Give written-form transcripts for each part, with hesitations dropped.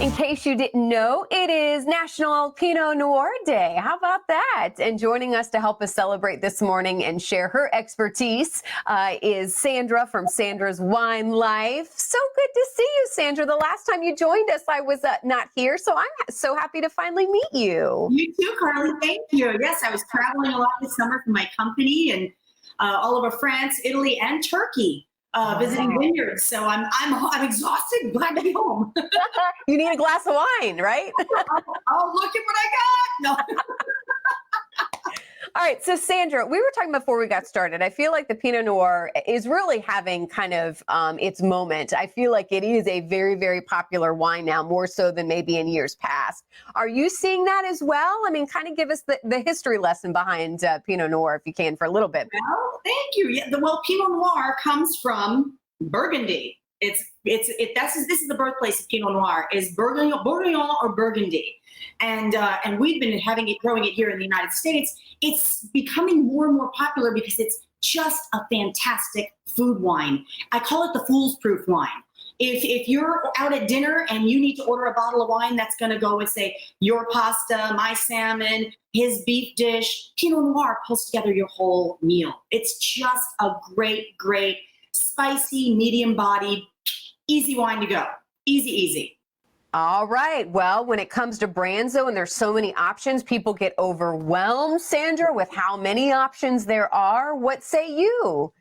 In case you didn't know, it is National Pinot Noir Day. How about that? And joining us to help us celebrate this morning and share her expertise is Sandra from Sandra's Wine Life. So good to see you, Sandra. The last time you joined us, I was not here, so I'm so happy to finally meet you. You too, Carly. Thank you. Yes, I was traveling a lot this summer for my company and all over France, Italy, and Turkey. Visiting vineyards, so I'm exhausted. Glad to be home. You need a glass of wine, right? Oh, look at what I got! No. All right, so Sandra, we were talking before we got started. I feel like the Pinot Noir is really having kind of its moment. I feel like it is a very, very popular wine now, more so than maybe in years past. Are you seeing that as well? I mean, kind of give us the history lesson behind Pinot Noir, if you can, for a little bit. Well, thank you. Yeah, well, Pinot Noir comes from Burgundy. This is the birthplace of Pinot Noir, is Bourgogne or Burgundy, and we've been growing it here in the United States. It's becoming more and more popular because it's just a fantastic food wine. I call it the fool's-proof wine. If you're out at dinner and you need to order a bottle of wine that's going to go with, say, your pasta, my salmon, his beef dish, Pinot Noir pulls together your whole meal. It's just a great, great, spicy, medium-bodied, easy wine to go. Easy, easy. All right. Well, when it comes to brands, though, and there's so many options, people get overwhelmed, Sandra, with how many options there are. What say you?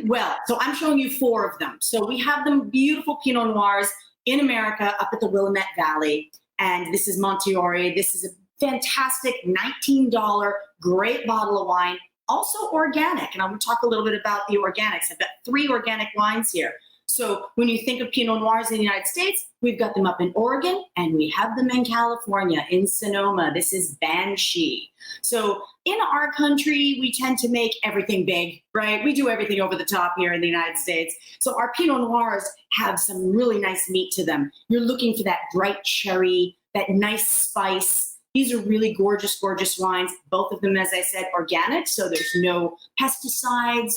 Well, so I'm showing you 4 of them. So we have them beautiful Pinot Noirs in America up at the Willamette Valley. And this is Montefiore. This is a fantastic $19 great bottle of wine, also organic. And I'm going to talk a little bit about the organics. I've got 3 organic wines here. So when you think of Pinot Noirs in the United States, we've got them up in Oregon and we have them in California, in Sonoma. This is Banshee. So in our country, we tend to make everything big, right? We do everything over the top here in the United States. So our Pinot Noirs have some really nice meat to them. You're looking for that bright cherry, that nice spice. These are really gorgeous, gorgeous wines. Both of them, as I said, organic. So there's no pesticides,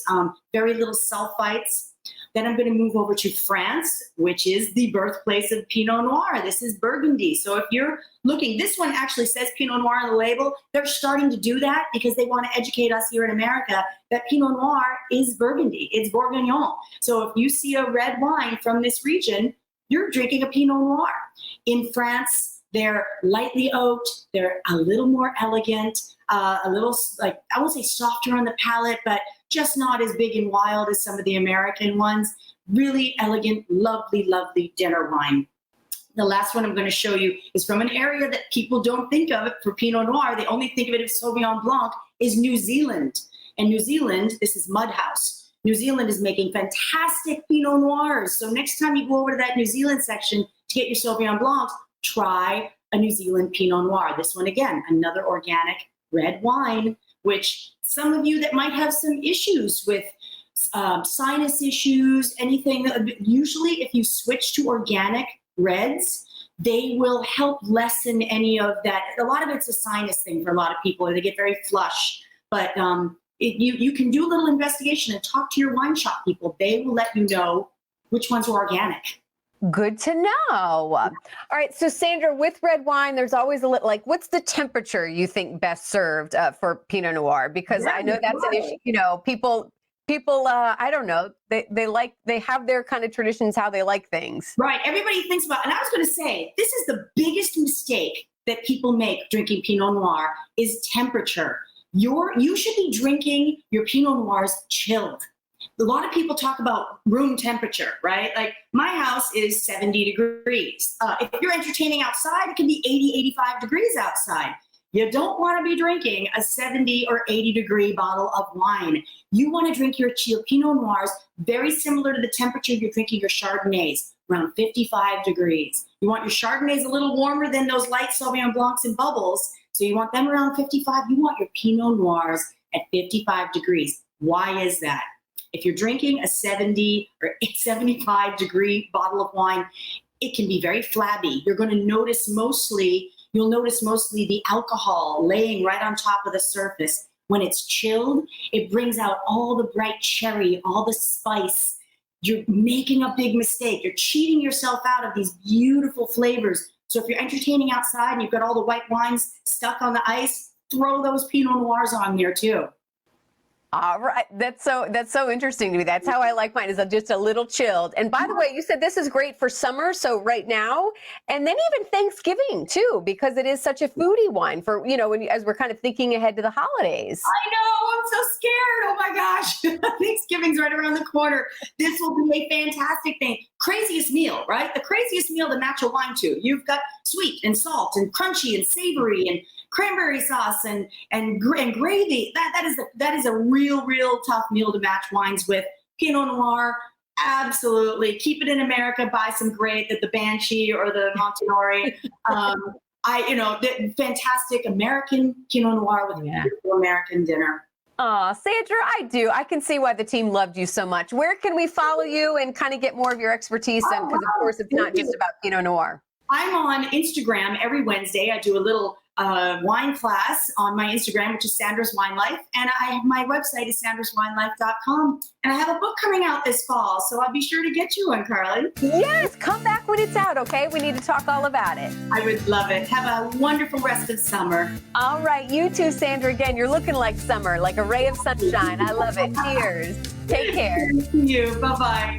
very little sulfites. Then I'm going to move over to France, which is the birthplace of Pinot Noir. This is Burgundy. So if you're looking, this one actually says Pinot Noir on the label. They're starting to do that because they want to educate us here in America that Pinot Noir is Burgundy. It's Bourguignon. So if you see a red wine from this region, you're drinking a Pinot Noir. In France, they're lightly oaked. They're a little more elegant, a little, like, I won't say softer on the palate, but just not as big and wild as some of the American ones. Really elegant, lovely, lovely dinner wine. The last one I'm going to show you is from an area that people don't think of it for Pinot Noir. They only think of it as Sauvignon Blanc, is New Zealand. And New Zealand, this is Mudhouse. New Zealand is making fantastic Pinot Noirs. So next time you go over to that New Zealand section to get your Sauvignon Blancs, try a New Zealand Pinot Noir. This one, again, another organic red wine, which some of you that might have some issues with sinus issues, anything, usually if you switch to organic reds, they will help lessen any of that. A lot of it's a sinus thing for a lot of people, and they get very flush. But you can do a little investigation and talk to your wine shop people. They will let you know which ones are organic. Good to know. All right. So, Sandra, with red wine, there's always a little, like, what's the temperature you think best served for Pinot Noir? Because I know that's an issue. You know, people, I don't know, they have their kind of traditions, how they like things. Right. Everybody thinks about, and I was going to say, this is the biggest mistake that people make drinking Pinot Noir is temperature. You should be drinking your Pinot Noirs chilled. A lot of people talk about room temperature, right? Like my house is 70 degrees. If you're entertaining outside, it can be 80, 85 degrees outside. You don't want to be drinking a 70 or 80 degree bottle of wine. You want to drink your Pinot Noirs very similar to the temperature you're drinking your Chardonnays, around 55 degrees. You want your Chardonnays a little warmer than those light Sauvignon Blancs and bubbles. So you want them around 55. You want your Pinot Noirs at 55 degrees. Why is that? If you're drinking a 70 or 75 degree bottle of wine, it can be very flabby. You'll notice mostly the alcohol laying right on top of the surface. When it's chilled, it brings out all the bright cherry, all the spice. You're making a big mistake. You're cheating yourself out of these beautiful flavors So if you're entertaining outside and you've got all the white wines stuck on the ice, throw those Pinot Noirs on there too. All right. That's so interesting to me. That's how I like mine, is just a little chilled. And by the way, you said this is great for summer, so right now, and then even Thanksgiving too, because it is such a foodie wine for, as we're kind of thinking ahead to the holidays. I know, I'm so scared. Oh my gosh. Thanksgiving's right around the corner. This will be a fantastic thing. Craziest meal, right? The craziest meal to match a wine to. You've got sweet and salt and crunchy and savory and cranberry sauce and gravy. That is a real tough meal to match wines with. Pinot Noir, absolutely. Keep it in America. Buy some great, the Banshee or the Montanori. The fantastic American Pinot Noir with a beautiful American dinner. Oh, Sandra, I do. I can see why the team loved you so much. Where can we follow you and kind of get more of your expertise? Because of course, it's not just about Pinot Noir. I'm on Instagram every Wednesday. I do a little wine class on my Instagram, which is Sandra's Wine Life. And my website is sandraswinelife.com. And I have a book coming out this fall, so I'll be sure to get you one, Carly. Yes, come back when it's out, okay? We need to talk all about it. I would love it. Have a wonderful rest of summer. All right, you too, Sandra. Again, you're looking like summer, like a ray of sunshine. I love it. Cheers. Take care. Thank you. Bye-bye.